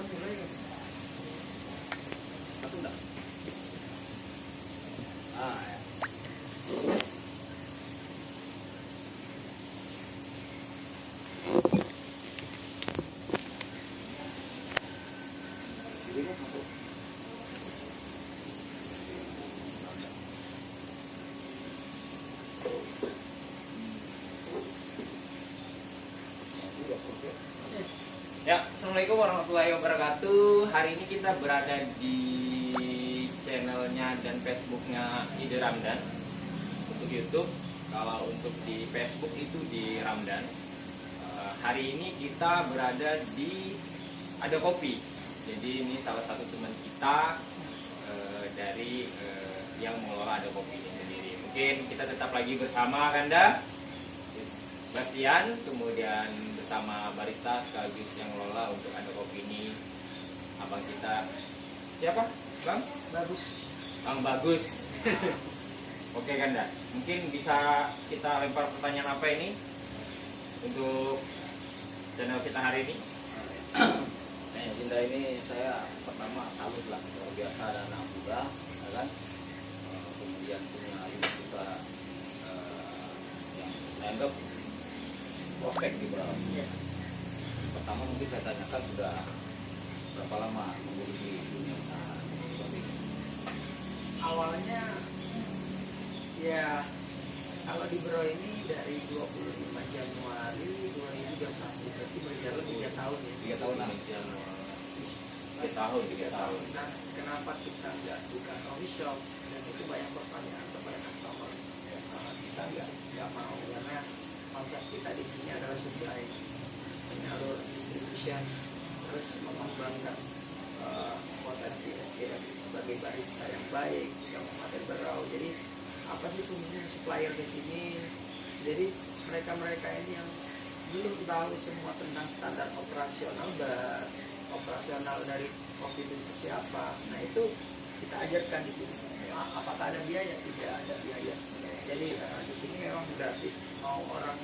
Satu enggak? Ya. Ya, assalamualaikum warahmatullahi wabarakatuh. Hari ini kita berada di channelnya dan Facebooknya Ide Ramdan untuk YouTube. Kalau untuk di Facebook itu di Ramdan. Hari ini kita berada di Ada Kopi. Jadi ini salah satu teman kita dari yang mengelola Ada Kopi ini sendiri. Mungkin kita tetap lagi bersama Kanda, Bastian, kemudian bersama barista sekaligus yang ngelola untuk Ada Kopi ini, abang kita siapa? Bang? Bagus. Bang Bagus. Oke Kanda, mungkin bisa kita lempar pertanyaan apa ini untuk channel kita hari ini? Cinta ini saya pertama salut lah, luar biasa ada anak muda, ya kan? Kemudian punya ini juga yang saya anggap prospek di bawah. Pertama mungkin saya tanyakan sudah berapa lama menggeluti dunia usaha seperti ini? Awalnya ya kalau di Bro ini dari 25 Januari 2021 berarti berjalan 3 tahun ya. 3 tahun lah. 3 tahun. Nah, kenapa kita nggak buka coffee shop? Dan itu banyak pertanyaan kepada customer. Kita nggak mau karena konsep kita di sini adalah supply, penyalur, distribution, terus mengembangkan potensi SDM sebagai barista yang baik yang memakai Berau. Jadi apa sih fungsinya supplier di sini? Jadi mereka ini yang belum tahu semua tentang standar operasional operasional dari kopi itu seperti apa. Nah itu kita ajarkan di sini. Apakah ada biaya? Tidak ada biaya. Jadi di sini memang gratis. Mau orang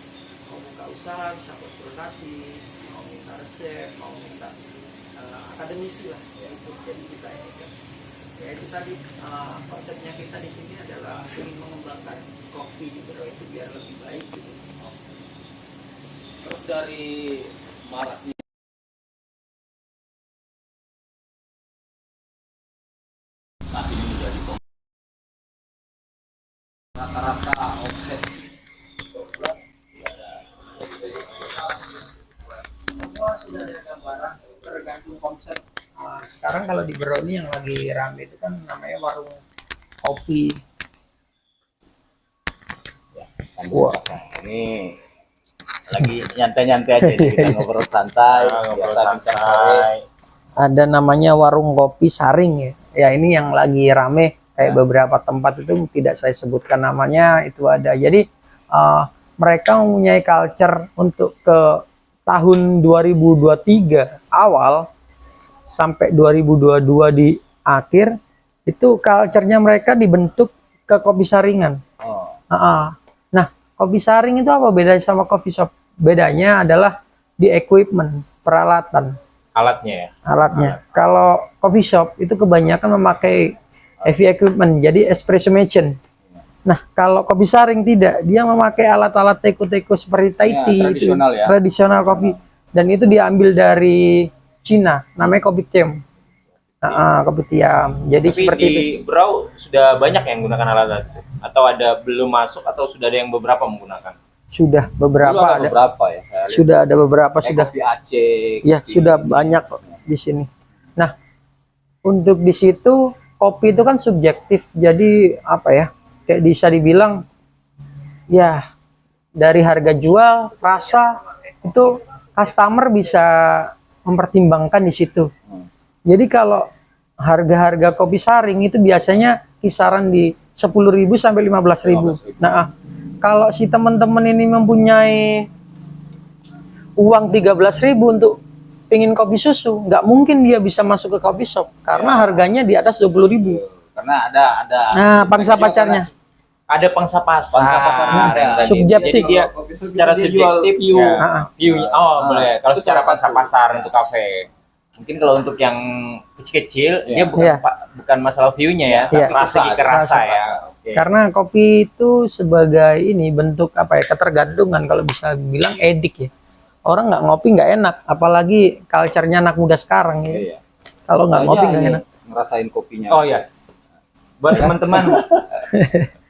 mau buka usaha bisa konsultasi, mau minta resep, mau minta akademisi lah. Itu jadi kita ini kan. Ya itu tadi konsepnya kita di sini adalah ingin mengembangkan kopi di Bro itu biar lebih baik gitu. Terus dari maraknya saat ini menjadi rata-rata omset Semua sudah ada gambaran tergantung konsep. Sekarang kalau di Bro ini yang lagi rame itu kan namanya warung kopi. Wah, ini lagi nyantai-nyantai aja nih, kita ngobrol santai, Ngobrol biasa santai. Ada namanya warung kopi Saring ya. Ya ini yang lagi rame kayak beberapa tempat itu tidak saya sebutkan namanya itu ada. Jadi mereka mempunyai culture untuk ke tahun 2023 awal sampai 2022 di akhir itu culture-nya mereka dibentuk ke kopi saringan. Nah, kopi saring itu apa bedanya sama coffee shop? Bedanya adalah di equipment, peralatan, Alatnya ya. alatnya. Kalau coffee shop itu kebanyakan memakai heavy equipment, jadi espresso machine. Nah, kalau kopi saring tidak, dia memakai alat-alat teko-teko seperti Tahiti, tradisional ya. tradisional kopi, dan itu diambil dari Cina, namanya kopi tiam. Kopi tiam. Jadi Tapi seperti di itu. Brau sudah banyak yang menggunakan alat itu? Atau ada belum masuk atau sudah ada yang beberapa menggunakan? Sudah beberapa Dulu ada ada. beberapa ya, saya lihat. Sudah ada beberapa sudah. Kopi Aceh, Ya, kopi sudah ini. banyak di sini. Nah, untuk di situ kopi itu kan subjektif. Jadi apa ya? Kayak bisa dibilang ya dari harga jual, rasa itu customer bisa mempertimbangkan di situ. Jadi kalau harga-harga kopi saring itu biasanya kisaran di 10.000 sampai 15.000. Nah, kalau si teman-teman ini mempunyai uang 13.000 untuk pengen kopi susu, nggak mungkin dia bisa masuk ke kopi shop karena harganya di atas 20.000. Karena ada Nah, pangsa pacarnya. Ada pangsa pasar, Pangsa pasarnya ada. yang tadi. Subjektif. Jadi dia secara dia jual subjektif view. view. Oh, boleh. Kalau Itu secara salah pangsa satu. pasar untuk kafe. Mungkin kalau untuk yang kecil-kecil Iya. dia bukan masalah view-nya ya, Iya. tapi segi kerasa ya. Oke. Karena kopi itu sebagai ini bentuk apa ya, ketergantungan, kalau bisa bilang edik ya. Orang nggak ngopi nggak enak, apalagi culture-nya anak muda sekarang ya. Iya. Kalau nggak ngopi Aja nggak ini enak. ngerasain kopinya. Oh ya, buat teman-teman,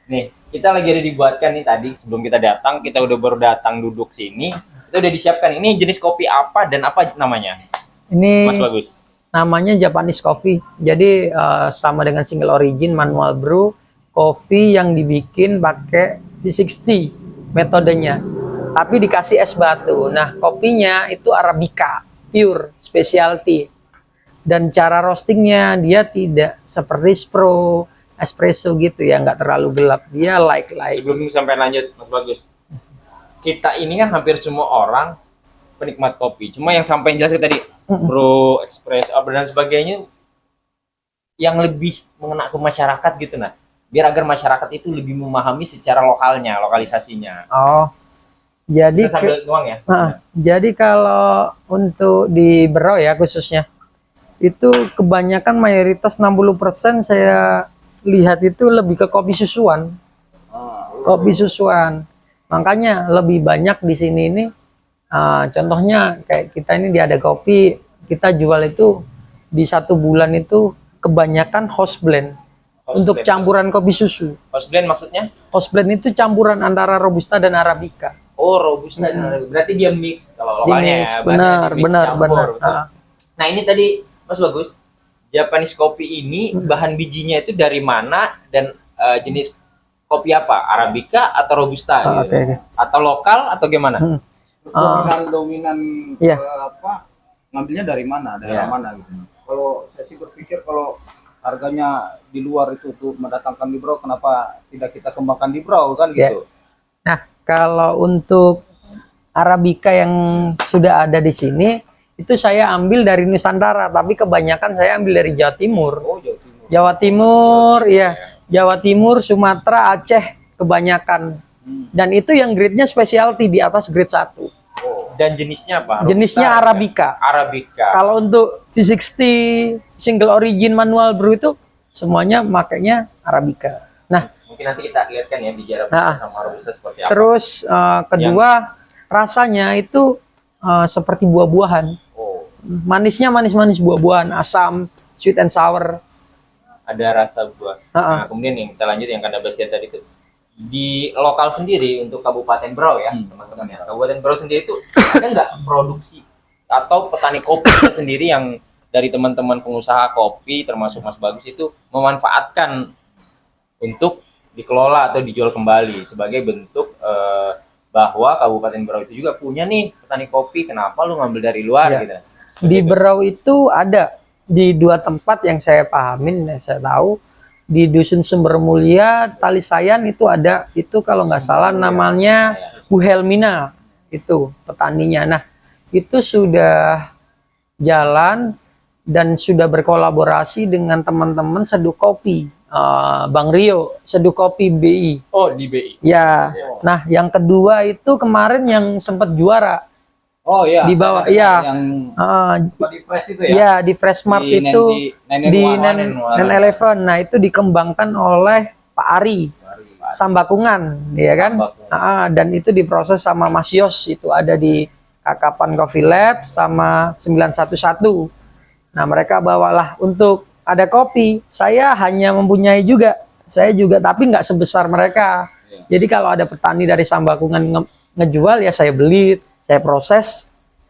nih kita lagi ada dibuatkan nih tadi sebelum kita datang, kita baru datang duduk sini, kita udah disiapkan. Ini jenis kopi apa dan apa namanya, Ini Mas Bagus? namanya Japanese coffee. Jadi sama dengan single origin manual brew, kopi yang dibikin pakai V60 metodenya. Tapi dikasih es batu. Nah, kopinya itu Arabica, pure, specialty. Dan cara roastingnya dia tidak seperti espresso gitu ya, nggak terlalu gelap. Dia like. Sebelum sampai lanjut, Mas Bagus, kita ini kan hampir semua orang penikmat kopi. Cuma yang sampai jelas tadi, bro, espresso, dan sebagainya, yang lebih mengena ke masyarakat gitu nah. Biar agar masyarakat itu lebih memahami secara lokalnya, lokalisasinya. Oh, jadi Kita sambil nuang ya. jadi kalau untuk di Berau ya khususnya, itu kebanyakan mayoritas 60% saya lihat itu lebih ke kopi susuan. Kopi susuan. Makanya lebih banyak di sini ini, contohnya kayak kita ini di Ada Kopi, kita jual itu di 1 bulan itu kebanyakan house blend. Untuk campuran kopi susu. House blend maksudnya? House blend itu campuran antara Robusta dan Arabica. Oh, Robusta. Berarti dia mix kalau lokalnya ya. Benar, bahasanya di mix benar, campur, benar. betul. Nah, ini tadi Mas Bagus, Japanese kopi ini bahan bijinya itu dari mana dan jenis kopi apa? Arabica atau Robusta gitu? Oke. Atau lokal atau gimana? Dominan Iya. apa? Ngambilnya dari mana? Daerah Iya. mana gitu. Kalau saya sih berpikir kalau harganya di luar itu tuh mendatangkan di Brau, kenapa tidak kita kembangkan di Brau kan Iya. gitu. Nah, kalau untuk Arabica yang sudah ada di sini, itu saya ambil dari Nusantara, tapi kebanyakan saya ambil dari Jawa Timur. Oh, Jawa Timur. Jawa Timur, ya. Jawa Timur, Sumatera, Aceh kebanyakan. Dan itu yang grade-nya specialty di atas grade 1. Dan jenisnya apa? Jenisnya Robusta, Arabica. Arabica. Kalau untuk V60 single origin manual brew itu semuanya makanya Arabica. Nah, Mungkin nanti kita lihatkan ya di jarak Nah. sama Robusta seperti apa. terus kedua rasanya itu seperti buah-buahan. Oh, Manisnya manis-manis buah-buahan, asam, sweet and sour. ada rasa buah. Ha-ha. Nah, kemudian yang kita lanjut yang Kanda Bastian tadi itu di lokal sendiri untuk Kabupaten Berau ya, teman-teman ya. Kabupaten Berau sendiri itu ada nggak produksi atau petani kopi sendiri yang dari teman-teman pengusaha kopi termasuk Mas Bagus itu memanfaatkan untuk dikelola atau dijual kembali sebagai bentuk bahwa Kabupaten Berau itu juga punya nih petani kopi, kenapa lu ngambil dari luar Ya. gitu. Di Berau itu ada di 2 tempat yang saya pahamin, yang saya tahu. Di Dusun Sumber Mulia, Talisayan itu ada, itu kalau nggak salah namanya Bu Helmina, itu petaninya. Nah, itu sudah jalan dan sudah berkolaborasi dengan teman-teman Seduh Kopi, Bang Rio, Seduh Kopi BI. Oh, di BI. Ya, nah yang kedua itu kemarin yang sempat juara Oh iya. di bawah, saya iya. yang di press itu ya. Ya, di Fresh Mart Di itu di Nen Eleven. Nah, itu dikembangkan oleh Pak Ari Sambakungan, ya kan? Dan itu diproses sama Mas Yos, itu ada di Kakapan Coffee Lab sama 911. Nah, mereka bawalah untuk Ada Kopi. Saya hanya mempunyai juga, saya juga, tapi nggak sebesar mereka. Jadi kalau ada petani dari Sambakungan ngejual ya saya beli, saya proses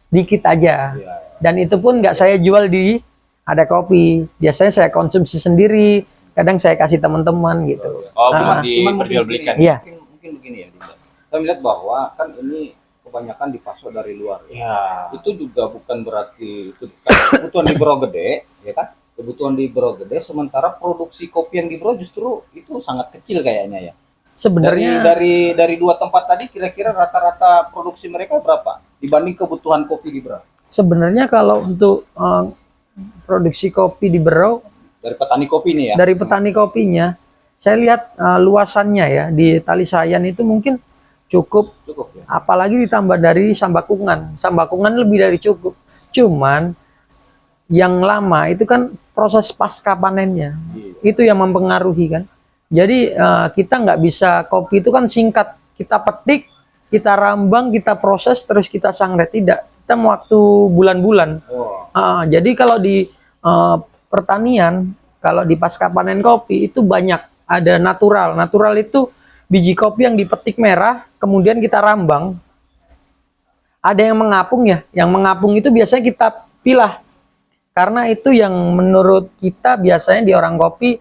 sedikit aja. Dan itu pun nggak saya jual di Ada Kopi. Biasanya saya konsumsi sendiri, kadang saya kasih teman-teman gitu. Oh, cuma diperjualbelikan. Iya. Mungkin begini ya, Dinda. Kita melihat bahwa kan ini kebanyakan dipasok dari luar. Ya. Itu juga bukan berarti itu kan kebutuhan di Berau gede, ya kan? Kebutuhan di Berau gede, sementara produksi kopi yang di Berau justru itu sangat kecil kayaknya ya. Sebenarnya Dari 2 tempat tadi kira-kira rata-rata produksi mereka berapa dibanding kebutuhan kopi di Berau? sebenarnya kalau untuk produksi kopi di Berau Dari petani kopi ini ya. dari petani kopinya, saya lihat luasannya ya di Talisayan itu mungkin cukup, Cukup ya. apalagi ditambah dari Sambakungan. Sambakungan lebih dari cukup. Cuman yang lama itu kan proses pasca panennya. Itu yang mempengaruhi kan. Jadi kita nggak bisa, kopi itu kan singkat, kita petik, kita rambang, kita proses, terus kita sangrai. Tidak, kita mau waktu bulan-bulan. Jadi kalau di pertanian, kalau di pasca panen kopi itu banyak, ada natural. Natural itu biji kopi yang dipetik merah, kemudian kita rambang. Ada yang mengapung ya, yang mengapung itu biasanya kita pilah. Karena itu yang menurut kita biasanya di orang kopi,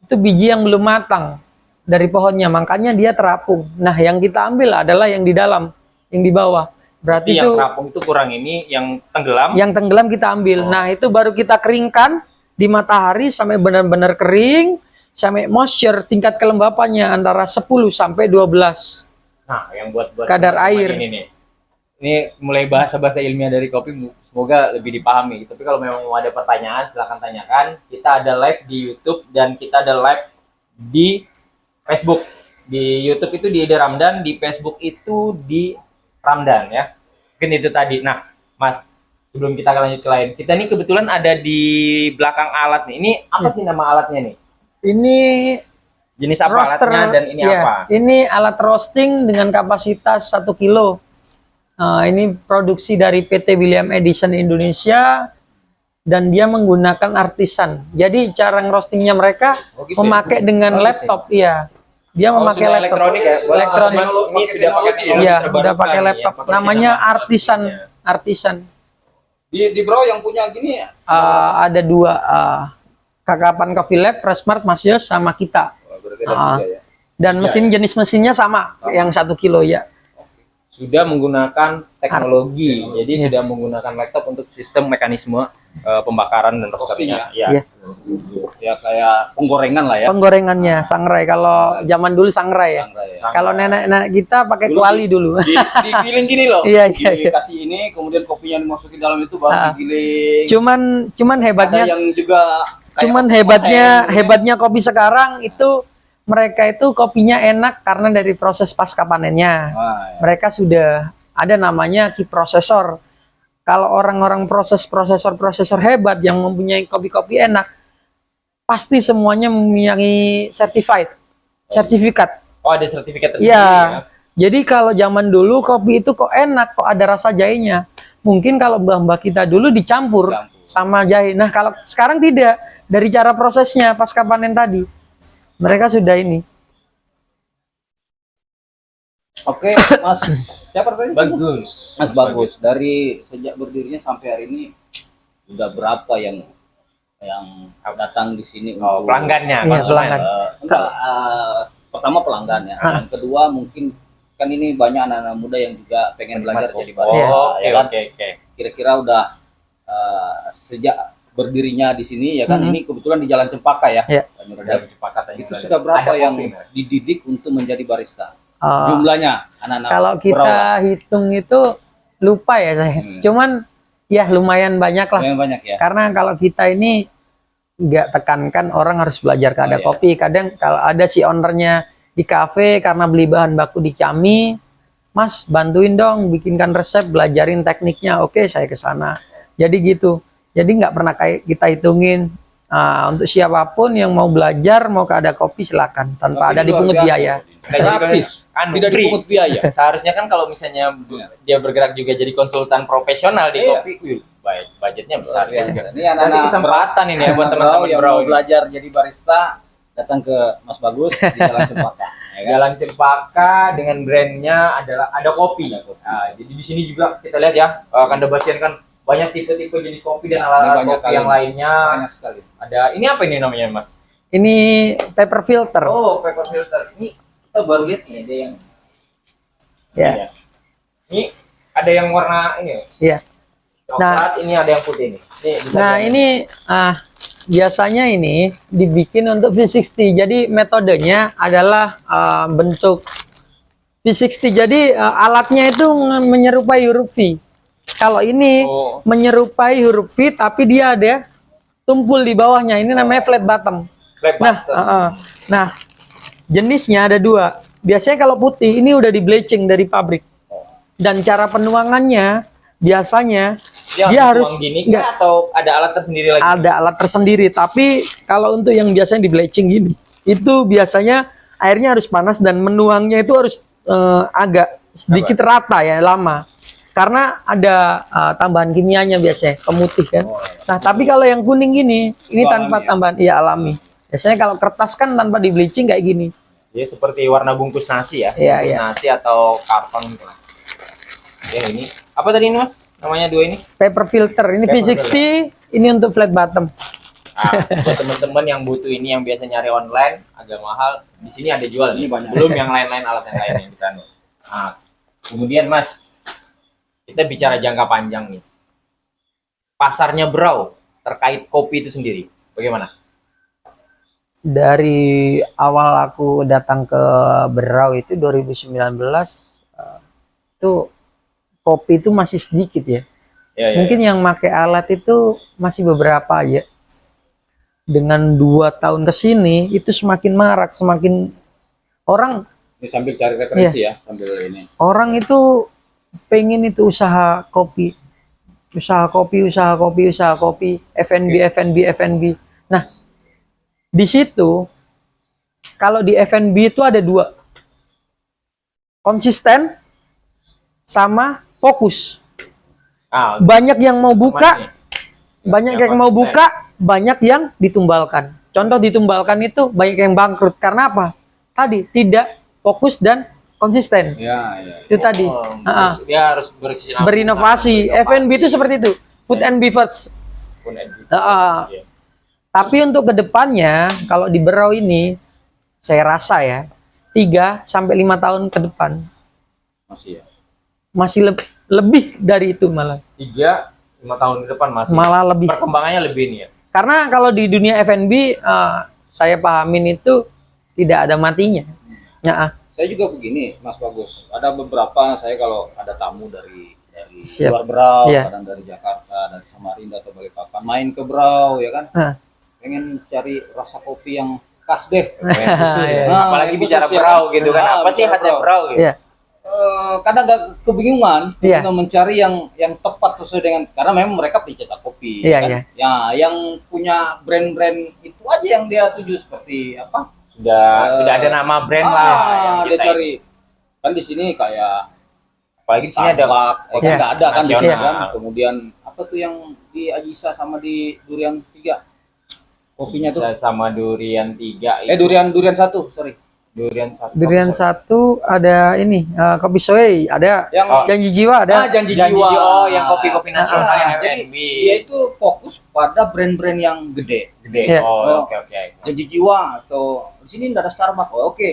itu biji yang belum matang dari pohonnya, makanya dia terapung. Nah, yang kita ambil adalah yang di dalam, yang di bawah. Berarti yang itu terapung itu kurang ini, yang tenggelam. yang tenggelam kita ambil. Nah, itu baru kita keringkan di matahari sampai benar-benar kering, sampai moisture, tingkat kelembapannya antara 10 sampai 12. Nah, yang buat kadar air. Ini nih. Ini mulai bahasa-bahasa ilmiah dari kopi, semoga lebih dipahami. Tapi kalau memang mau ada pertanyaan, silahkan tanyakan. Kita ada live di YouTube dan kita ada live di Facebook. Di YouTube itu di Ide Ramdan, di Facebook itu di Ramdan ya. Mungkin itu tadi. Nah, Mas, sebelum kita lanjut ke lain, kita ini kebetulan ada di belakang alat nih. Ini apa sih nama alatnya nih? Ini Jenis apa roaster, alatnya dan ini ya, apa? ini alat roasting dengan kapasitas 1 kilo. Ini produksi dari PT William Edison Indonesia dan dia menggunakan artisan. Jadi cara ngerostingnya mereka memakai dengan laptop, iya. Dia memakai laptop. Elektronik ya? Elektronik. Ini sudah pakai teknologi Iya, terbarukan udah pakai ya, laptop. pakai Namanya sama artisan. Artisan. Di bro yang punya gini ya? Ada 2 Kakapan Coffee Lab, Freshmart, Mas Yos sama kita. Berbeda juga ya. Dan jenis mesinnya sama, yang 1 kilo ya. Sudah menggunakan teknologi, jadi sudah menggunakan laptop untuk sistem mekanisme pembakaran dan roasternya. Iya. Ya kayak penggorengan lah ya. Penggorengannya sangrai. Kalau zaman dulu sangrai ya. Sangrai ya. Kalau nenek-nenek kita pakai Dulu kuali dulu. Digiling gini loh. Iya, iya, iya. Dikasih ini, kemudian kopinya dimasukin dalam itu baru digiling. Cuman Ada hebatnya, yang juga kayak hebatnya kopi sekarang itu mereka itu kopinya enak karena dari proses pasca panennya. Mereka sudah ada namanya key processor. Kalau orang-orang prosesor hebat yang mempunyai kopi-kopi enak, pasti semuanya mempunyai sertifikat. Oh, ada sertifikat tersendiri Iya. ya. Jadi kalau zaman dulu kopi itu kok enak, kok ada rasa jahenya. Mungkin kalau mbah-mbah kita dulu dicampur sama jahe. Nah, kalau sekarang tidak. Dari cara prosesnya pasca panen tadi. Mereka sudah ini. Oke, Mas. Siapa tadi? Bagus. Mas Bagus. Dari sejak berdirinya sampai hari ini udah berapa yang datang di sini untuk Pelanggannya, Iya, konsumen. pelanggan. enggak, pertama pelanggan ya. Yang kedua mungkin kan ini banyak anak-anak muda yang juga pengen belajar jadi barista. Oh, Ya kan? oke. Kira-kira udah sejak berdirinya di sini ya kan, ini kebetulan di Jalan Cempaka ya. Iya. Jalan Cempaka tadi. Itu sudah berapa Ada yang kopi, Mas? dididik untuk menjadi barista? Uh, Jumlahnya anak-anak Kalau kita berawal. hitung itu lupa ya saya. Cuman ya lumayan banyak lah. Lumayan banyak ya. Karena kalau kita ini nggak tekankan orang harus belajar kada iya. kopi. Kadang kalau ada si ownernya di kafe karena beli bahan baku di kami, Mas bantuin dong bikinkan resep, belajarin tekniknya. Oke, saya ke sana. Jadi gitu. Jadi nggak pernah kayak kita hitungin. Untuk siapapun yang mau belajar, mau ke ada kopi silakan tanpa Tapi ada luar dipungut biasa. biaya. Gratis. Tidak free. dipungut biaya. Seharusnya kan kalau misalnya dia bergerak juga jadi konsultan profesional di Iya. kopi, baik budgetnya besar Luar ya. biasa. Ini Nanti anak-anak kesempatan ini ya buat bro teman-teman yang bro. mau belajar jadi barista, datang ke Mas Bagus di Jalan Cempaka. Ya kan? Jalan Cempaka dengan brandnya adalah ada kopi. Nah, jadi di sini juga kita lihat ya, Kanda Basian kan banyak tipe-tipe jenis kopi dan alat-alat banyak kopi yang kali. lainnya. Banyak sekali. Ada ini apa ini namanya, Mas? Ini paper filter. Oh, paper filter. Ini kita baru lihat nih ada yang Ya. Iya. Ini ada yang warna ini. Iya. Coklat, ini ada yang putih nih. Bisa Nah, diambil. ini biasanya ini dibikin untuk V60. Jadi metodenya adalah bentuk V60. Jadi alatnya itu menyerupai huruf V. Kalau ini menyerupai huruf V tapi dia ada tumpul di bawahnya. Ini namanya flat bottom. Flat Nah, bottom. nah jenisnya ada 2. Biasanya kalau putih ini udah di bleaching dari pabrik. Dan cara penuangannya biasanya Dia, dia harus harus gini enggak, kah, atau ada alat tersendiri lagi? ada alat tersendiri. Tapi kalau untuk yang biasanya di bleaching gini, itu biasanya airnya harus panas dan menuangnya itu harus agak sedikit rata ya, lama. Karena ada tambahan kimianya biasanya, pemutih kan. Nah, tapi kalau yang kuning gini, ini Itu tanpa alami ya? tambahan, iya alami. Biasanya kalau kertas kan tanpa di bleaching kayak gini. Ya seperti warna bungkus nasi ya, Iya, bungkus iya. nasi atau karton gitu lah. Ya ini apa tadi ini Mas? Namanya dua ini? Paper filter, ini Paper P60, ini untuk flat bottom. Buat teman-teman yang butuh ini, yang biasa nyari online agak mahal, di sini ada jual nih. Ini banyak. Belum yang lain-lain, alat yang lain yang kita anu. Nah, kemudian Mas, kita bicara jangka panjang nih. Pasarnya Brau terkait kopi itu sendiri, bagaimana? Dari awal aku datang ke Berau itu 2019, itu kopi itu masih sedikit ya. Ya, Mungkin yang pakai alat itu masih beberapa aja. Dengan 2 tahun ke sini itu semakin marak, semakin orang Ini sambil cari referensi ya, sambil ini. orang itu pengen itu usaha kopi, usaha kopi, usaha kopi, usaha kopi, F&B. Nah, di situ kalau di F&B itu ada 2, konsisten sama fokus. Banyak yang mau buka, banyak yang mau buka, banyak yang ditumbalkan. Contoh ditumbalkan itu banyak yang bangkrut karena apa? Tadi tidak fokus dan konsisten. Ya. Itu tadi. Dia harus Berinovasi. F&B itu seperti itu. Food and beverage. Tapi untuk kedepannya, kalau di Berau ini, saya rasa ya, 3 sampai 5 tahun ke depan Masih ya. masih lebih dari itu malah. 3-5 tahun ke depan masih. Malah lebih. Perkembangannya lebih nih ya. Karena kalau di dunia F&B, saya pahamin itu tidak ada matinya. Ya, Saya juga begini, Mas Bagus. Ada beberapa saya kalau ada tamu dari Siap. luar Berau, Iya. kadang dari Jakarta, dari Samarinda atau Balikpapan, main ke Berau ya kan? Pengen cari rasa kopi yang khas deh. Iya. Apalagi khusus bicara ya Berau gitu kan. Apa sih bicara khasnya Berau gitu? Iya. Kadang agak kebingungan Iya. untuk mencari yang tepat sesuai dengan, karena memang mereka pencetak kopi Iya, kan? iya. Ya, yang punya brand-brand itu aja yang dia tuju, seperti apa? Sudah ada nama brand lah yang Dia kita cari. Kan di sini kayak apalagi di sini ada Starbucks, Iya. nggak ada kan di sini Nasional. kan. Kemudian apa tuh yang di Ajisa sama di Durian 3? Kopinya tuh. bisa sama durian 3 Durian 1, sorry. durian 1 Durian 1 ada ini, kopi soy, ada Yang janji jiwa, ada. Janji Janji Jiwa. oh yang kopi-kopi nasional Nah, yang jadi F&B. dia itu fokus pada brand-brand yang gede. Gede. Iya. Oh, oke. Janji Jiwa atau di sini nggak ada Starbucks. Oh, oke.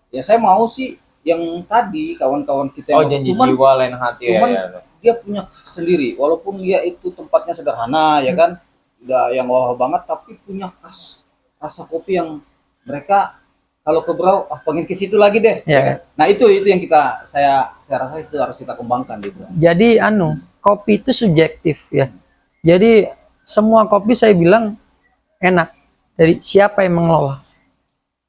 Ya saya mau sih yang tadi kawan-kawan kita Oh, yang janji cuman jiwa lain hati cuman ya. dia punya khas sendiri, walaupun dia itu tempatnya sederhana ya kan, nggak yang wah banget, tapi punya khas rasa kopi yang mereka kalau ke Berau pengen ke situ lagi deh. Iya. Ya kan? Nah itu yang saya rasa itu harus kita kembangkan gitu. Jadi kopi itu subjektif ya. Jadi semua kopi saya bilang enak dari siapa yang mengelola,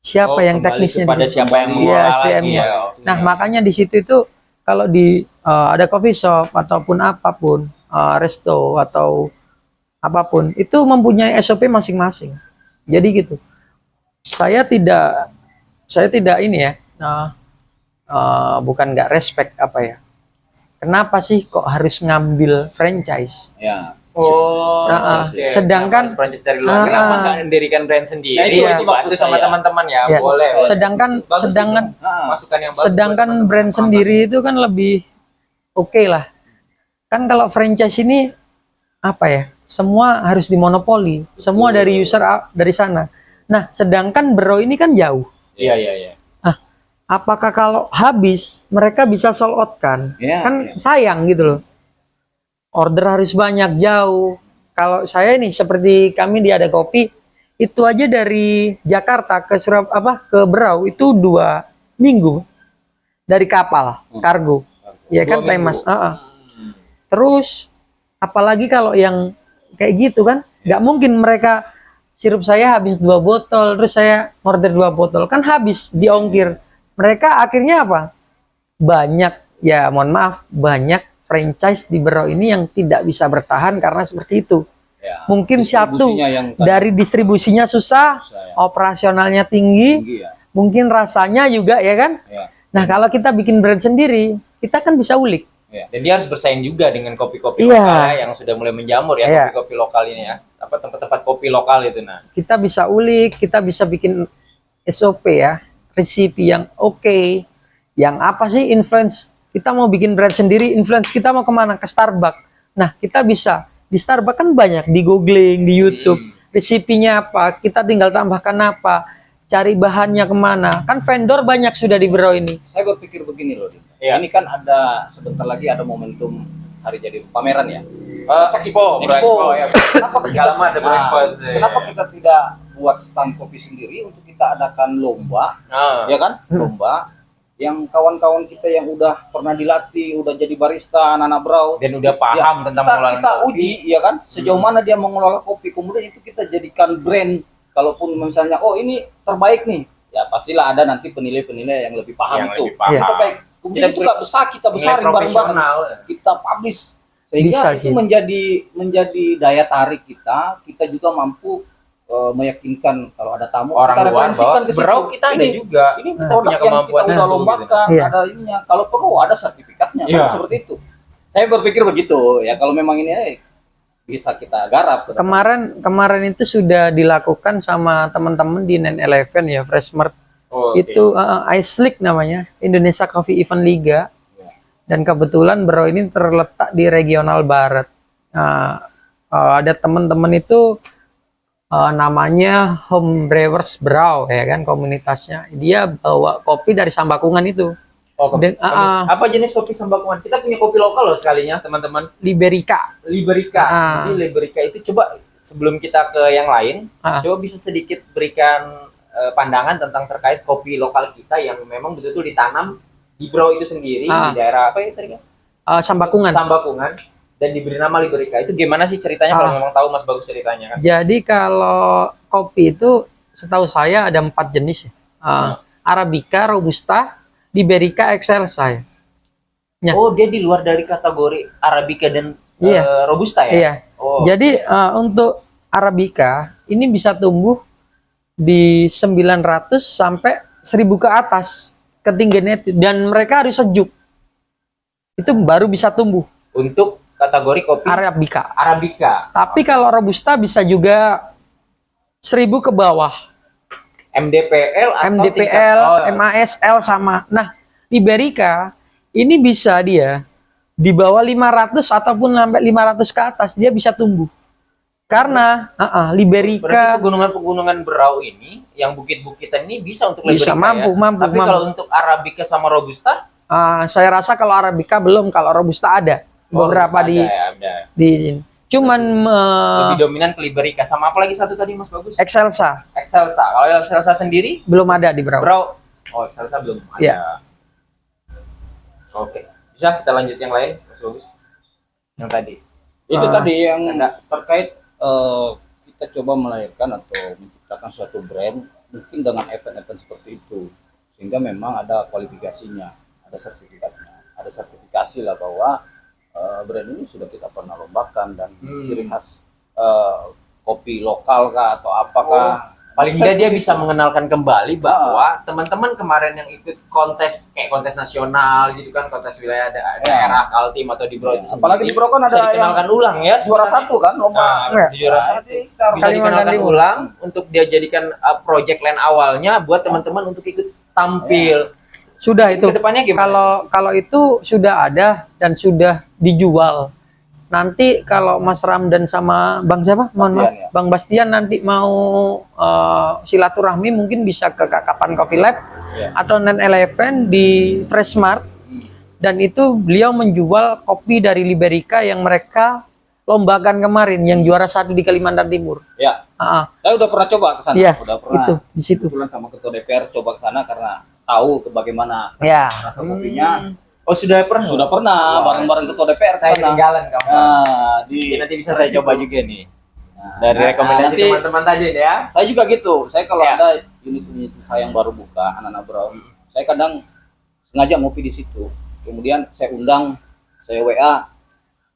siapa yang teknisnya pada di situ. siapa yang Iya, mengelola SDM lagi -nya. ya. Nah makanya di situ itu kalau di ada coffee shop ataupun apapun, resto atau apapun itu mempunyai SOP masing-masing. Jadi gitu. Saya tidak ini ya. Bukan nggak respect apa ya. Kenapa sih kok harus ngambil franchise? Ya. Oh, oke. Sedangkan- Kenapa franchise dari luar, kenapa nggak mendirikan brand sendiri? Nah, itu Dibantu maksud sama saya. teman-teman ya, Ya. boleh. Sedangkan Masukan yang bagus. sedangkan buat brand teman-teman. sendiri itu kan lebih oke lah. Kan kalau franchise ini apa ya? Semua harus dimonopoli, semua dari user dari sana. Nah, sedangkan Berau ini kan jauh. Iya. Apakah kalau habis mereka bisa sold out kan? Iya, Kan iya. sayang gitu loh. Order harus banyak jauh. Kalau saya nih seperti kami di Ada Kopi itu aja dari Jakarta ke ke Berau itu 2 minggu dari kapal kargo. Ya kan 2 Mas. minggu. Terus apalagi kalau yang kayak gitu kan nggak mungkin mereka sirup saya habis 2 botol terus saya order 2 botol kan habis di ongkir. Mereka akhirnya apa? Banyak ya mohon maaf banyak franchise di Berau ini yang tidak bisa bertahan karena seperti itu. Ya. Mungkin satu Distribusinya yang dari distribusinya susah, ya. operasionalnya tinggi, Tinggi ya. mungkin rasanya juga ya kan. Ya. Nah kalau kita bikin brand sendiri, kita kan bisa ulik. Ya. Dan dia harus bersaing juga dengan kopi-kopi Iya. lokal ya, yang sudah mulai menjamur ya, Iya. kopi-kopi lokal ini ya. Apa tempat-tempat kopi lokal itu nah. Kita bisa ulik, kita bisa bikin SOP ya, resipi yang oke, yang apa sih influence. Kita mau bikin brand sendiri, influence kita mau kemana? Ke Starbucks. Nah kita bisa di Starbucks kan banyak, di googling, di YouTube, resipinya apa, kita tinggal tambahkan apa, cari bahannya kemana. Kan vendor banyak sudah di Berau ini. Saya berpikir begini loh, Din. Iya. Ini kan ada sebentar lagi ada momentum hari jadi pameran ya. Expo, Bro Expo ya. Kenapa Gak lama ada Bro Expo itu, ya. Kenapa kita tidak buat stand kopi sendiri untuk kita adakan lomba, Nah, ya kan? Lomba yang kawan-kawan kita yang udah pernah dilatih, udah jadi barista, anak-anak Berau, dan udah paham tentang pengelolaan kita kopi. uji, ya kan? Sejauh mana dia mengelola kopi, kemudian itu kita jadikan brand. Kalaupun misalnya, oh ini terbaik nih, ya pastilah ada nanti penilai-penilai yang lebih paham Yang itu. lebih paham. Yang terbaik. Kemudian Kita itu nggak besar, kita besarin bareng-bareng, profesional. kita publish sehingga Bisa itu sih. menjadi daya tarik kita. Kita juga mampu meyakinkan kalau ada tamu Orang kita luar referensikan bahwa ke situ. Berau kita ada Ini- juga. Ini Kita produk punya yang kita kemampuan udah itu, lombakan, gitu. Iya. ada ininya. Kalau perlu ada sertifikatnya, Iya. seperti itu. Saya berpikir begitu ya. Kalau memang ini bisa kita garap. Kemarin itu sudah dilakukan sama teman-teman di 911 ya, Freshmart. Oh, Itu Ice League namanya, Indonesia Coffee Event Liga. Dan kebetulan Berau ini terletak di regional barat. Nah, ada teman-teman itu namanya Home Brewers Berau ya kan, komunitasnya. Dia bawa kopi dari Sambakungan itu, Oh, kopi. Dan, Apa jenis kopi Sambakungan? Kita punya kopi lokal loh sekalinya, teman-teman. Liberica. Liberica. Jadi Liberica itu coba sebelum kita ke yang lain, coba bisa sedikit berikan pandangan tentang terkait kopi lokal kita yang memang betul-betul ditanam di Berau itu sendiri di daerah apa ya tadi? Sambakungan. Sambakungan dan diberi nama Liberica. Itu gimana sih ceritanya kalau memang tahu Mas Bagus ceritanya kan? Jadi kalau kopi itu setahu saya ada 4 jenis ya. Arabica, Robusta, Liberica, Excelsa ya. Ya. Oh, dia di luar dari kategori Arabica dan Iya. Robusta ya? Iya. Oh. Jadi untuk Arabica ini bisa tumbuh di 900 sampai 1000 ke atas ketinggiannya, dan mereka harus sejuk. Itu baru bisa tumbuh Untuk kategori kopi Arabica. Arabica. Tapi kalau Robusta bisa juga 1000 ke bawah. MDPL atau MDPL, tingkat- MASL sama. Nah, Liberica ini bisa dia di bawah 500 ataupun sampai 500 ke atas dia bisa tumbuh. Karena Berarti Liberica pegunungan-pegunungan Berau ini, yang bukit-bukitan ini bisa untuk bisa Liberica ya? mampu. Tapi kalau untuk Arabica sama Robusta, Saya rasa kalau Arabica belum, kalau Robusta ada beberapa Robusta di ada ya, ada. di cuman Lebih dominan ke Liberica. Sama apa lagi satu tadi Mas Bagus? Excelsa Excelsa. Kalau Excelsa sendiri, belum ada di Berau. Berau. Oh, Excelsa belum ada. Iya. Oke. Bisa kita lanjut yang lain, Mas Bagus? Yang tadi. Itu tadi yang Anda. terkait kita coba melahirkan atau menciptakan suatu brand mungkin dengan event-event seperti itu, sehingga memang ada kualifikasinya, ada sertifikatnya, ada sertifikasi lah bahwa brand ini sudah kita pernah lombakan dan ciri khas kopi lokal kah atau apakah. Paling nggak dia bisa mengenalkan kembali bahwa teman-teman kemarin yang ikut kontes kayak kontes nasional gitu kan, kontes wilayah daerah Kaltim atau di Berau itu Apalagi di Berau kan bisa ada yang dikenalkan ulang ya juara satu kan lomba. Nah, juara satu bisa Kalimantan dikenalkan Timur. ulang untuk dia jadikan project lain awalnya buat teman-teman untuk ikut tampil. Sudah itu. Kedepannya gimana? Kalau itu sudah ada dan sudah dijual. Nanti kalau Mas Ramdan sama Bang siapa? Mohon maaf, Bastian, ya. Bang Bastian nanti mau silaturahmi mungkin bisa ke Kakapan Coffee Lab atau 911 di Freshmart. Dan itu beliau menjual kopi dari Liberica yang mereka lombakan kemarin, yang juara 1 di Kalimantan Timur. Ya, saya udah pernah coba ke sana, Iya, udah pernah. itu di situ. Kebetulan sama ketua DPR coba ke sana karena tahu bagaimana Ya. rasa kopinya. Oh, sudah pernah? Sudah pernah bareng-bareng ketua DPR ke Saya sana. ketinggalan kamu. Nah, Nanti bisa saya coba juga nih. Dari Nah, rekomendasi nanti teman-teman tadi ya. saya juga gitu. Saya kalau Ya. ada unit-unit saya yang baru buka, anak-anak Berau, saya kadang sengaja ngopi di situ. Kemudian saya undang saya WA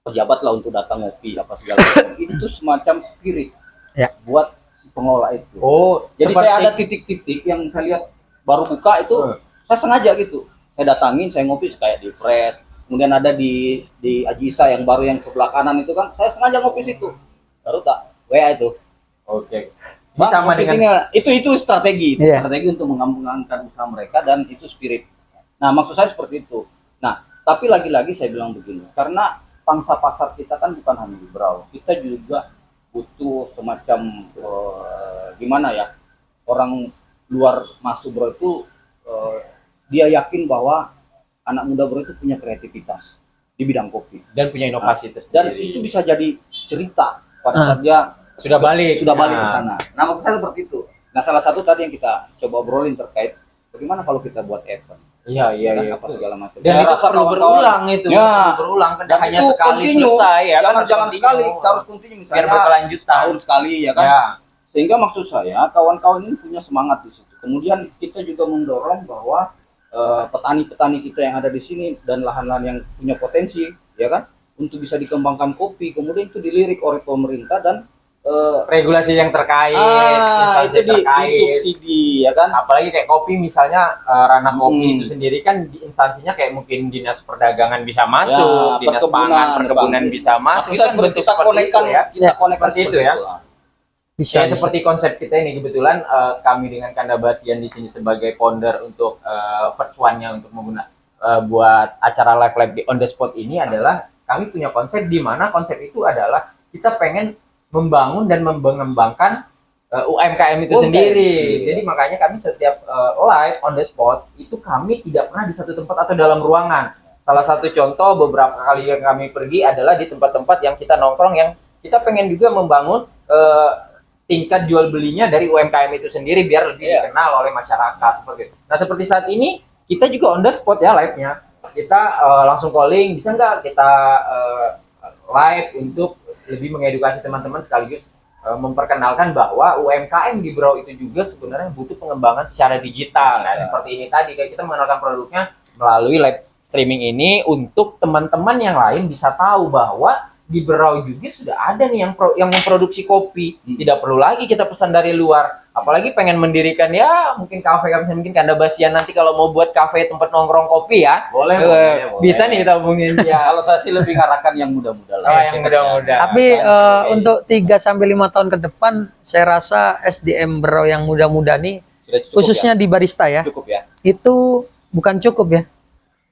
pejabat lah untuk datang ngopi apa segala macam. Itu semacam spirit Ya. buat si pengelola itu. Oh, Jadi seperti- saya ada titik-titik yang saya lihat baru buka itu, saya sengaja gitu. Saya datangin, saya ngopi kayak di Fresh. Kemudian ada di Ajisa yang baru yang sebelah kanan itu kan, saya sengaja ngopi situ. Baru tak WA itu. Oke. Bang, Sama ngopi dengan sini. Itu strategi, Iya. strategi untuk mengembangkan usaha mereka dan itu spirit. Nah, maksud saya seperti itu. Nah, tapi lagi-lagi saya bilang begini, karena pangsa pasar kita kan bukan hanya di Brau, kita juga butuh semacam gimana ya, orang luar masuk Brau itu dia yakin bahwa anak muda Brau itu punya kreativitas di bidang kopi dan punya inovasi dan tersendiri. itu bisa jadi cerita pada saat dia Sudah balik. sudah balik ke Nah, sana. Nah, maksud saya seperti itu. Nah, salah satu tadi yang kita coba obrolin terkait bagaimana kalau kita buat event, Iya, iya, dan iya. apa segala macam. Dan Saya itu rasa perlu kawan-kawan- berulang itu. Ya. Perlu berulang kan Dan hanya itu sekali continue. selesai ya kan. Jangan harus jangan continue. sekali, kita harus continue Biar misalnya berkelanjutan. tahun sekali ya kan. Ya. Sehingga maksud saya kawan-kawan ini punya semangat di situ. Kemudian kita juga mendorong bahwa petani-petani kita yang ada di sini dan lahan-lahan yang punya potensi ya kan untuk bisa dikembangkan kopi, kemudian itu dilirik oleh pemerintah dan Regulasi yang terkait, itu instansi terkait. disubsidi ya kan. Apalagi kayak kopi misalnya ranah kopi Hmm. itu sendiri kan di instansinya kayak mungkin dinas perdagangan bisa masuk, dinas perkebunan, pangan perkebunan Bang. bisa masuk. Maksud saya Itu kan bentuk kita seperti konekkan itu ya. kita konekkan Seperti itu ya. Bisa, Ya, bisa. seperti konsep kita ini kebetulan kami dengan Kanda Bastian di sini sebagai founder untuk first one-nya untuk buat acara live live di on the spot ini adalah kami punya konsep di mana konsep itu adalah kita pengen membangun dan mengembangkan UMKM itu UMKM. sendiri. Iya. Jadi makanya kami setiap live on the spot itu kami tidak pernah di satu tempat atau dalam ruangan. Salah satu contoh beberapa kali yang kami pergi adalah di tempat-tempat yang kita nongkrong yang kita pengen juga membangun tingkat jual belinya dari UMKM itu sendiri biar lebih Iya. dikenal oleh masyarakat seperti itu. Nah, seperti saat ini kita juga on the spot ya live-nya. Kita langsung calling, bisa nggak kita live untuk lebih mengedukasi teman-teman sekaligus memperkenalkan bahwa UMKM di Brau itu juga sebenarnya butuh pengembangan secara digital. Nah, seperti ini tadi kayak kita mengenalkan produknya melalui live streaming ini untuk teman-teman yang lain bisa tahu bahwa di Brau juga sudah ada nih yang memproduksi kopi. Tidak perlu lagi kita pesan dari luar. Apalagi pengen mendirikan ya mungkin kafe, mungkin Kanda Bastian nanti kalau mau buat kafe tempat nongkrong kopi ya. Boleh, Bisa nih kita hubungin ya. Kalau saya sih lebih ngarahkan yang muda-muda lah. Oh, yang muda-muda. Tapi Kan, untuk 3 sampai 5 tahun ke depan saya rasa SDM Brau yang muda-muda nih Sudah cukup khususnya di barista ya, cukup ya. itu bukan cukup ya.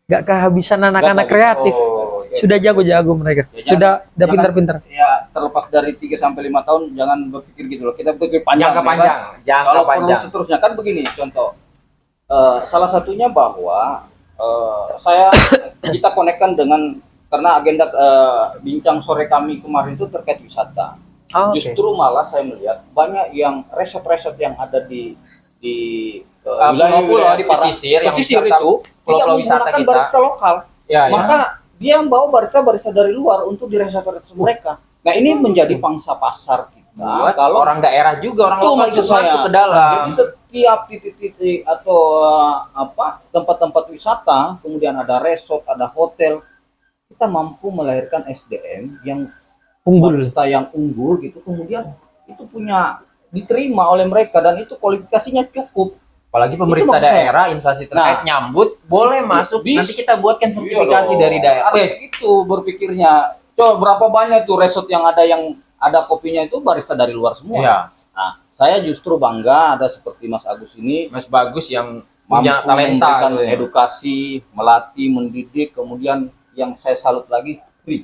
Nggak kehabisan anak-anak Nggak kreatif. kehabisan. Sudah jago-jago mereka. Ya, Sudah jangan- pintar-pintar. Ya terlepas dari 3 sampai 5 tahun jangan berpikir gitu loh. Kita berpikir panjang. jangka ya kan? panjang, jangka Kalau perlu panjang. seterusnya kan begini contoh. Salah satunya bahwa kita konekkan dengan karena agenda bincang sore kami kemarin itu terkait wisata. Oh, oke. Justru malah saya melihat banyak yang resort-resort yang ada di pulau-pulau di para- pesisir yang pesisir wisata- itu pulau-pulau tidak wisata menggunakan kita. barista lokal. Ya, ya. Maka dia membawa barista-barista dari luar untuk di resort-resort mereka. Nah, ini menjadi pangsa pasar kita. Buat kalau orang daerah juga, orang itu lokal maksud itu saya. masuk ke dalam. Jadi setiap titik-titik atau tempat-tempat wisata, kemudian ada resort, ada hotel, kita mampu melahirkan SDM yang Unggul. barista yang unggul gitu, kemudian itu punya diterima oleh mereka dan itu kualifikasinya cukup. Apalagi pemerintah maksud saya. daerah, instansi terkait Nah, nyambut, boleh masuk. bis- Nanti kita buatkan sertifikasi Iya dari dong. daerah. Harus itu berpikirnya. Coba berapa banyak tuh resort yang ada kopinya itu barista dari luar semua. Iya. Nah, saya justru bangga ada seperti Mas Agus ini Mas Bagus yang mampu punya talenta memberikan gitu ya. edukasi, melatih, mendidik, kemudian yang saya salut lagi free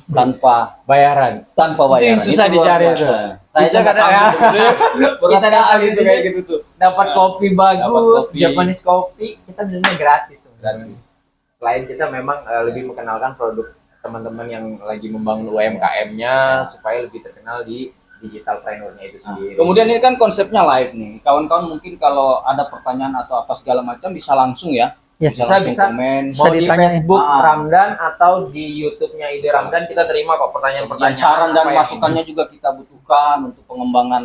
tanpa bayaran. bayaran. yang susah Itu luar dicari biasa. itu. Saya Kita juga kadang- sanggup gitu ya. Berat Kita datang kali di itu sini, kayak gitu tuh. Dapat kopi bagus, Dapat kopi. Japanese kopi, kita belinya gratis sebenarnya. Selain kita memang lebih mengenalkan produk teman-teman yang lagi membangun UMKM-nya supaya lebih terkenal di digital trainer-nya itu sendiri. Kemudian ini kan konsepnya live nih. Kawan-kawan mungkin kalau ada pertanyaan atau apa segala macam bisa langsung ya. Ya, Bisa bisa, langsung bisa. komen. Bisa Mau di ditanyain. Facebook Ah. Ramdan atau di YouTube-nya Ide Ramdan kita terima kok Kemudian pertanyaan-pertanyaan. saran dan apa yang masukannya juga kita butuhkan untuk pengembangan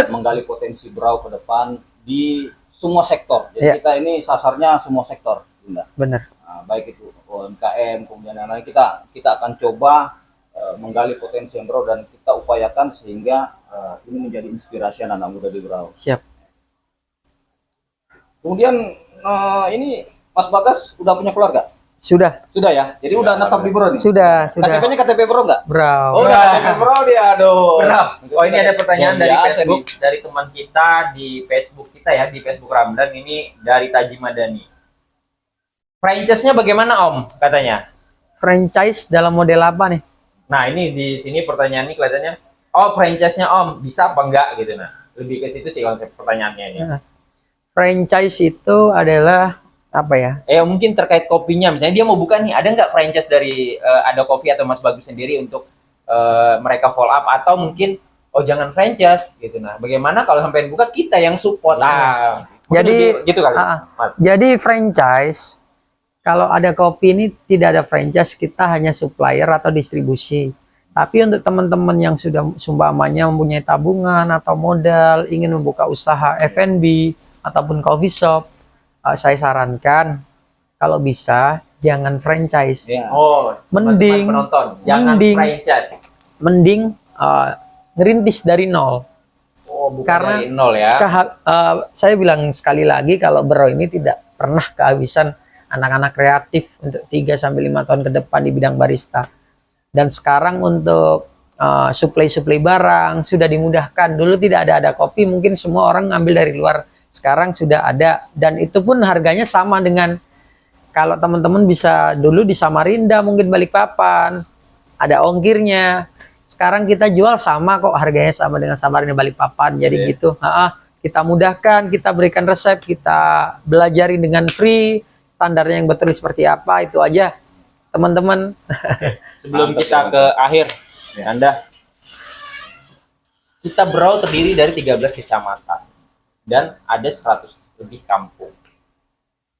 menggali potensi Brau ke depan di semua sektor. Jadi Ya. kita ini sasarnya semua sektor, Bunda. Benar. Nah, baik itu UMKM kemudian yang lain, kita akan coba menggali potensi yang Bro dan kita upayakan sehingga ini menjadi inspirasi anak muda di Berau. Siap. Kemudian ini Mas Bagas udah punya keluarga? Sudah. Sudah ya. Jadi udah netap di Bro nih. Sudah. KTP-nya KTP Bro nggak? Bro. Oh, udah KTP Bro dia, aduh. Bro. Oh, ini ada pertanyaan Oh, dari biasa Facebook, dari teman kita di Facebook kita ya, di Facebook Ramdan, ini dari Taji Madani. Franchise-nya bagaimana Om? Katanya. Franchise dalam model apa nih? Nah, ini di sini pertanyaannya kelihatannya, oh franchise-nya Om, bisa apa enggak gitu nah. Lebih ke situ sih konsep pertanyaannya ini. Nah, franchise itu adalah apa ya? Mungkin terkait kopinya, misalnya dia mau buka nih, ada nggak franchise dari Ada Kopi atau Mas Bagus sendiri untuk mereka follow up, atau mungkin oh jangan franchise gitu nah. Bagaimana kalau sampai buka kita yang support? Jadi gitu kali. Mas. Jadi franchise, kalau Ada Kopi ini tidak ada franchise, kita hanya supplier atau distribusi. Tapi untuk teman-teman yang sudah seumpamanya mempunyai tabungan atau modal, ingin membuka usaha F&B ataupun coffee shop, saya sarankan kalau bisa jangan franchise. Ya. Oh, Mending- teman-teman penonton, jangan mending- franchise. Mending ngerintis dari nol. Oh, bukan Karena dari nol ya. Saya bilang sekali lagi, kalau Bro ini tidak pernah kehabisan anak-anak kreatif untuk 3-5 tahun ke depan di bidang barista. Dan sekarang untuk suplai barang sudah dimudahkan. Dulu tidak ada kopi, mungkin semua orang ngambil dari luar. Sekarang sudah ada, dan itu pun harganya sama dengan kalau teman-teman bisa dulu di Samarinda, mungkin Balikpapan, ada ongkirnya. Sekarang kita jual sama kok, harganya sama dengan Samarinda Balikpapan. Jadi gitu. Kita mudahkan, kita berikan resep, kita belajari dengan free, standarnya yang betul seperti apa, itu aja teman-teman. Sebelum kita ke akhir, Anda, kita Berau terdiri dari 13 kecamatan dan ada 100 lebih kampung.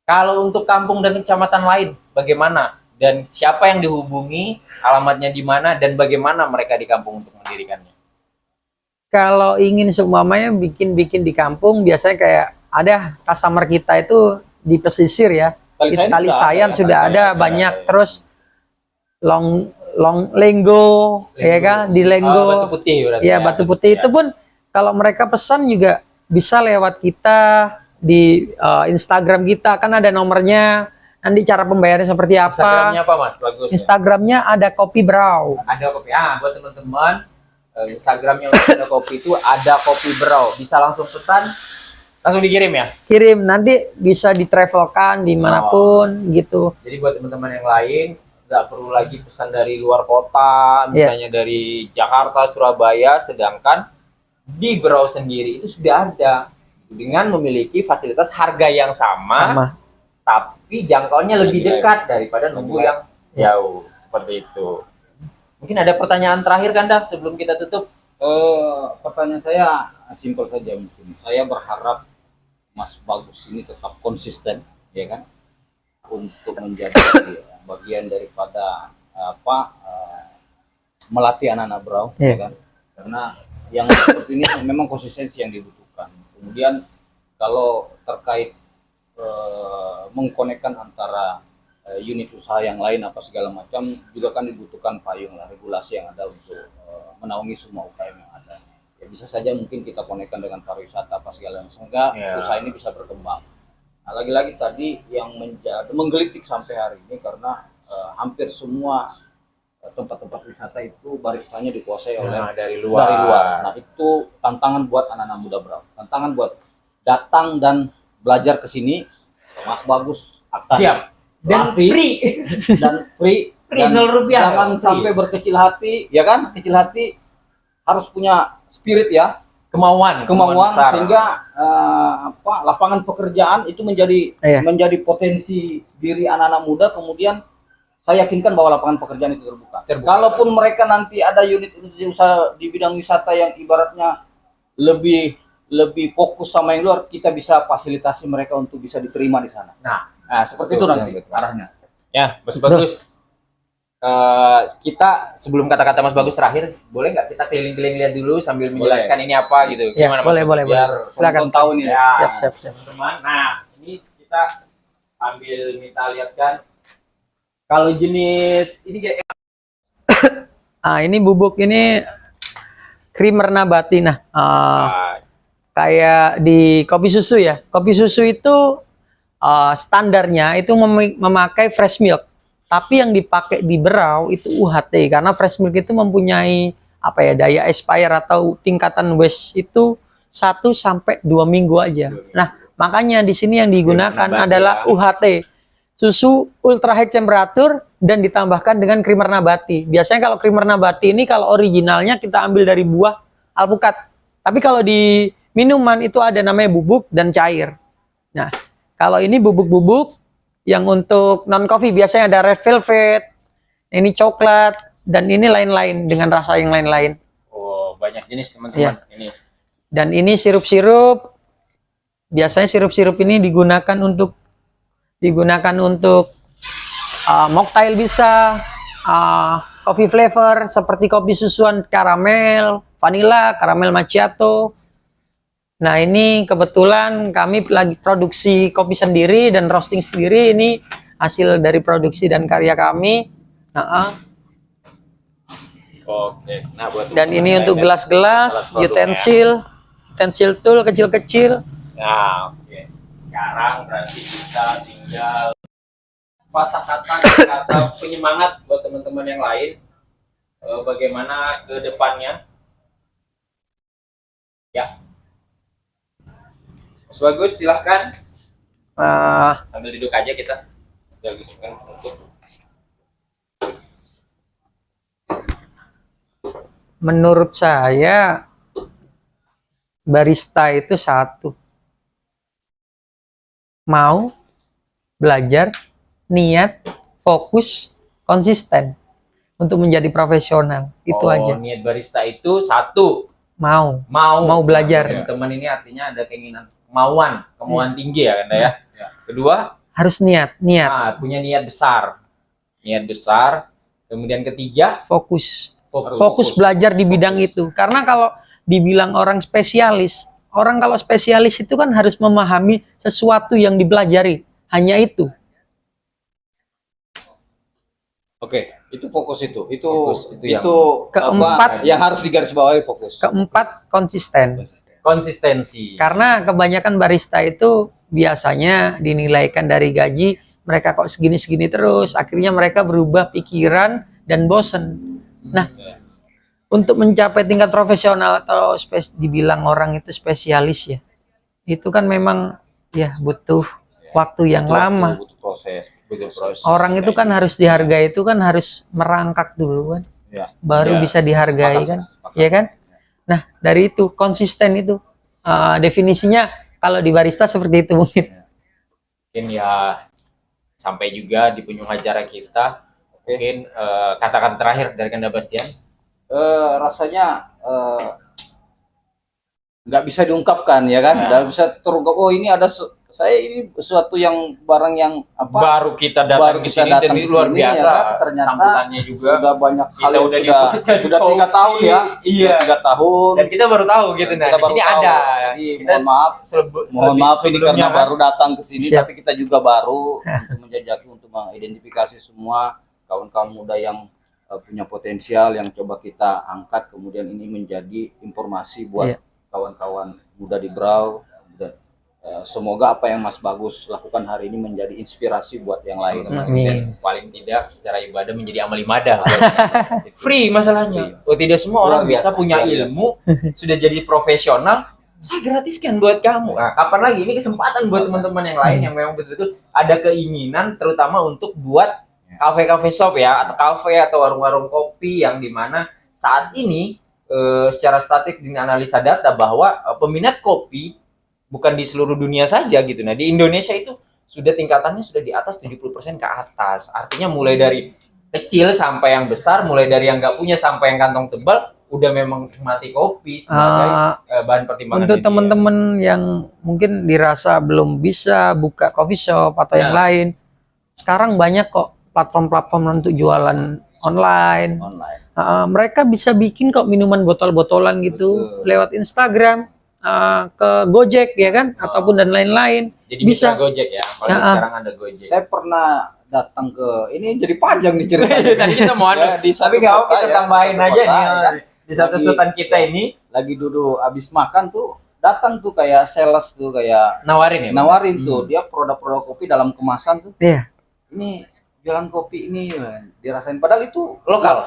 Kalau untuk kampung dan kecamatan lain, bagaimana? Dan siapa yang dihubungi, alamatnya di mana, dan bagaimana mereka di kampung untuk mendirikannya? Kalau ingin seumpamanya bikin di kampung, biasanya kayak ada customer kita itu di pesisir ya. Kali Sayan sudah ada banyak. Terus Lenggo, ya kan, di Lenggo. Batu Putih berarti Ya, Batu Putih itu pun kalau mereka pesan juga bisa lewat kita di Instagram kita, kan ada nomornya. Nanti cara pembayarannya seperti apa? Instagramnya apa Mas? Bagusnya. Instagramnya Ada Kopi Berau. Ada kopi. Buat teman-teman, Instagramnya Ada Kopi itu Ada Kopi Berau. Bisa langsung pesan, langsung dikirim ya. Kirim, nanti bisa ditravelkan dimanapun gitu. Jadi buat teman-teman yang lain, nggak perlu lagi pesan dari luar kota, misalnya dari Jakarta, Surabaya, sedangkan di Berau sendiri itu sudah ada dengan memiliki fasilitas harga yang sama. Tapi jangkauannya lebih dekat daripada nunggu yang jauh seperti itu. Mungkin ada pertanyaan terakhir kan dah sebelum kita tutup? Pertanyaan saya simpel saja mungkin. Saya berharap Mas Bagus ini tetap konsisten, ya kan, untuk menjadi bagian daripada melatih anak-anak Berau, ya kan. Karena yang seperti ini memang konsistensi yang dibutuhkan. Kemudian kalau terkait mengkonekkan antara unit usaha yang lain apa segala macam juga kan dibutuhkan payung lah, regulasi yang ada untuk menaungi semua UKM yang ada. Ya, bisa saja mungkin kita konekkan dengan pariwisata apa segala macam sehingga usaha ini bisa berkembang. Nah, lagi-lagi tadi yang menggelitik sampai hari ini karena hampir semua tempat-tempat wisata itu baristanya dikuasai oleh dari luar. Nah, itu tantangan buat anak-anak muda Berau. Tantangan buat datang dan belajar ke sini. Mas Bagus akan Siap. Dan free. Dan free. Dan 0 rupiah. jangan sampai berkecil hati, ya kan? Kecil hati, harus punya spirit ya, Kemauan kemauan sehingga lapangan pekerjaan itu menjadi potensi diri anak-anak muda. Kemudian saya yakinkan bahwa lapangan pekerjaan itu terbuka. Kalaupun mereka nanti ada unit usaha di bidang wisata yang ibaratnya lebih fokus sama yang luar, kita bisa fasilitasi mereka untuk bisa diterima di sana. Nah seperti itu nanti arahnya. Ya, Mas Bagus. Kita sebelum kata-kata Mas Bagus terakhir, boleh nggak kita keliling-keliling lihat dulu sambil menjelaskan ini apa gitu? Ya, boleh. Biar Silakan tahu nih. Ya, Siap. teman-teman. Nah, ini kita sambil minta lihatkan Kalau jenis ini kayak Ah, ini bubuk ini creamer nabati. Nah, kayak di kopi susu ya. Kopi susu itu standarnya itu memakai fresh milk. Tapi yang dipakai di Brau itu UHT karena fresh milk itu mempunyai apa ya, daya expire atau tingkatan waste itu 1 sampai 2 minggu aja. Nah, makanya di sini yang digunakan adalah UHT, susu ultra high temperature, dan ditambahkan dengan creamer nabati. Biasanya kalau creamer nabati ini kalau originalnya kita ambil dari buah alpukat. Tapi kalau di minuman itu ada namanya bubuk dan cair. Nah, kalau ini bubuk-bubuk yang untuk non coffee biasanya ada red velvet, ini coklat, dan ini lain-lain dengan rasa yang lain-lain. oh, banyak jenis teman-teman ini. Dan ini sirup-sirup. Biasanya sirup-sirup ini digunakan untuk mocktail bisa, coffee flavor seperti kopi susuan karamel, vanilla, karamel macchiato. Nah, ini kebetulan kami lagi produksi kopi sendiri dan roasting sendiri. Ini hasil dari produksi dan karya kami. Oke. Nah, buat Dan teman-teman ini lain untuk ya, gelas-gelas, alas produk utensil tool kecil-kecil. Nah, oke. Sekarang berarti kita tinggal kata penyemangat buat teman-teman yang lain. Bagaimana ke depannya? Ya. Mas Bagus, silahkan. Sambil duduk aja kita. Menurut saya barista itu satu, mau belajar, niat, fokus, konsisten untuk menjadi profesional. Itu aja. Niat barista itu satu, Mau belajar. Teman-teman ini artinya ada keinginan, kemauan tinggi ya kan ya. Kedua, harus niat. punya niat besar. Kemudian ketiga, Fokus belajar di bidang itu. Karena kalau dibilang orang spesialis itu kan harus memahami sesuatu yang dipelajari. Hanya itu. Oke, itu fokus itu yang keempat yang harus digarisbawahi, fokus. Keempat, konsistensi. Karena kebanyakan barista itu biasanya dinilaikan dari gaji, mereka kok segini-segini terus, akhirnya mereka berubah pikiran dan bosen. Nah, untuk mencapai tingkat profesional atau dibilang orang itu spesialis ya, itu kan memang ya butuh waktu yang lama. Butuh proses. Orang itu kan harus dihargai, itu kan harus merangkak dulu kan, baru bisa dihargai kan, ya kan? Nah, dari itu konsisten itu definisinya kalau di barista seperti itu mungkin ya, sampai juga di penghujung acara kita. Mungkin kata-kata terakhir dari Kanda Bastian. Rasanya nggak bisa diungkapkan ya kan, nggak bisa terungkap. Oh, ini ada saya ini sesuatu yang barang yang apa, baru kita datang di sini dan luar biasa ya kan? Ternyata sambutannya juga sudah banyak hal yang sudah 3 tahun ya. Iya, 3 tahun dan kita baru tahu gitu. Nah, di sini ada. Jadi mohon maaf ini karena baru datang ke sini, tapi kita juga baru untuk menjajaki, untuk mengidentifikasi semua kawan-kawan muda yang punya potensial yang coba kita angkat, kemudian ini menjadi informasi buat kawan-kawan muda di Brau. Semoga apa yang Mas Bagus lakukan hari ini menjadi inspirasi buat yang lain. Dan paling tidak secara ibadah menjadi amal ibadah. Free masalahnya. Oh, tidak semua orang bisa punya ilmu, sudah jadi profesional. Saya gratiskan buat kamu. Nah, kapan lagi ini kesempatan buat teman-teman yang lain yang memang betul-betul ada keinginan, terutama untuk buat kafe-kafe shop ya, atau kafe atau warung-warung kopi yang dimana saat ini secara statistik dengan analisa data bahwa peminat kopi bukan di seluruh dunia saja gitu. Nah, di Indonesia itu sudah tingkatannya sudah di atas 70% ke atas. Artinya mulai dari kecil sampai yang besar, mulai dari yang nggak punya sampai yang kantong tebal, udah memang menikmati kopi sebagai bahan pertimbangan. Untuk teman-teman yang mungkin dirasa belum bisa buka coffee shop atau yang lain, sekarang banyak kok platform-platform untuk jualan online. Mereka bisa bikin kok minuman botol-botolan gitu lewat Instagram, ke Gojek ya kan, ataupun dan lain-lain. Jadi bisa Gojek ya, kalau sekarang ada Gojek. Saya pernah datang ke ini jadi panjang nih ceritanya. Tadi kita mau Ya, di satu tapi nggak apa kota kita ya, tambahin di satu aja kota, nih ya kan. di satu Lagi- sultan kita ini Lagi duduk habis makan tuh datang tuh kayak sales tuh kayak nawarin ya. Bang? nawarin tuh dia produk-produk kopi dalam kemasan tuh. Iya. Ini jualan kopi ini dirasain padahal itu Lokal.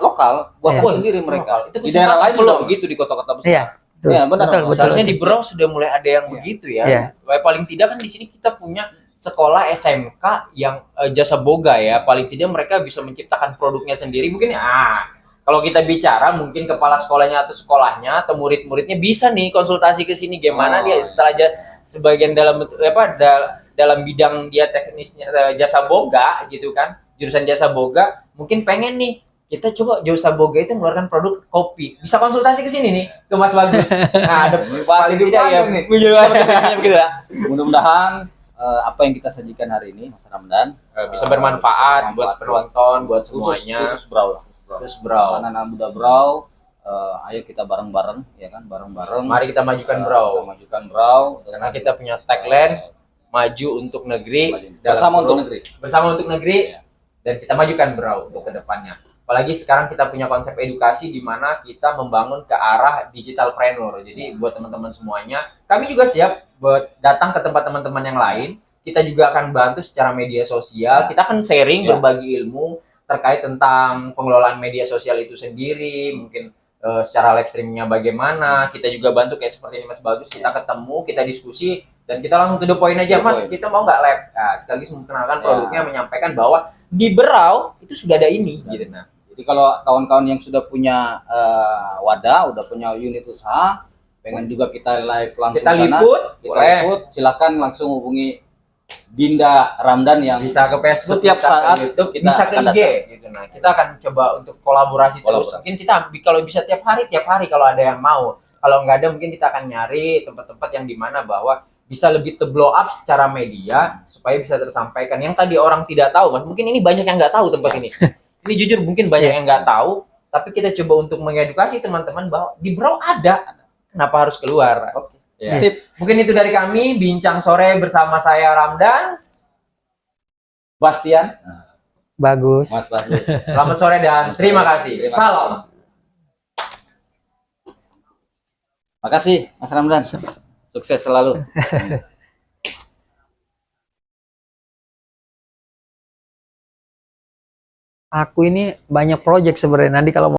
buatan Iya. sendiri mereka. Lokal. Itu Di daerah lain peluang. juga begitu di kota-kota besar. Iya. Betul. Iya, benar. Betul, betul. Seharusnya di Berau sudah mulai ada yang Iya. begitu ya. Iya. Paling tidak kan di sini kita punya sekolah SMK yang jasa boga ya. Paling tidak mereka bisa menciptakan produknya sendiri. Mungkin kalau kita bicara mungkin kepala sekolahnya atau sekolahnya atau murid-muridnya bisa nih konsultasi ke sini gimana dia setelah sebagian dalam dalam bidang dia teknisnya jasa boga gitu kan. Jurusan jasa boga mungkin pengen nih kita coba jasa boga itu mengeluarkan produk kopi. Bisa konsultasi ke sini nih ke Mas Bagus. Nah, ada paling tidak ya. Begitu ya. Mudah-mudahan apa yang kita sajikan hari ini Mas Ramdan Bisa bermanfaat buat penonton, buat semuanya. khusus Brau lah. Terus Brau. Anak-anak muda Brau, ayo kita bareng-bareng ya kan, bareng-bareng. Mari kita majukan Brau. Kita majukan Brau Karena kita punya tagline maju untuk negeri bersama untuk dalam negeri. bersama untuk negeri dan kita majukan Brau untuk kedepannya. Apalagi sekarang kita punya konsep edukasi di mana kita membangun ke arah digitalpreneur. Jadi buat teman-teman semuanya, kami juga siap buat datang ke tempat teman-teman yang lain. Kita juga akan bantu secara media sosial. Kita akan sharing berbagi ilmu terkait tentang pengelolaan media sosial itu sendiri, mungkin secara live streamingnya bagaimana. Kita juga bantu kayak seperti ini Mas Bagus, kita ketemu, kita diskusi dan kita langsung to the point aja, Mas, kita mau nggak live? Nah, sekaligus memperkenalkan produknya, menyampaikan bahwa di Berau itu sudah ada ini gitu. Nah, Jadi kalau kawan-kawan yang sudah punya wadah, udah punya unit usaha, pengen juga kita live langsung kita sana, liput, kita boleh. liput, silakan langsung hubungi Dinda Ramdan yang Bisa ke Facebook, setiap bisa saat ke YouTube, kita bisa ke akan IG gitu. Nah, kita akan coba untuk kolaborasi terus. Mungkin kita kalau bisa tiap hari kalau ada yang mau. Kalau nggak ada mungkin kita akan nyari tempat-tempat yang dimana bahwa bisa lebih blow up secara media supaya bisa tersampaikan. Yang tadi orang tidak tahu, Mas. Mungkin ini banyak yang nggak tahu tempat ini. Ini jujur mungkin banyak yang nggak tahu, tapi kita coba untuk mengedukasi teman-teman bahwa di Berau ada. Kenapa harus keluar? Oke. Ya. Sip. Mungkin itu dari kami, Bincang Sore bersama saya Ramdan. Bastian, Bagus. Mas Bagus. Selamat sore dan terima kasih. Terima kasih. Salam. Makasih Mas Ramdan. Sukses selalu. Aku ini banyak project sebenarnya. Nanti kalau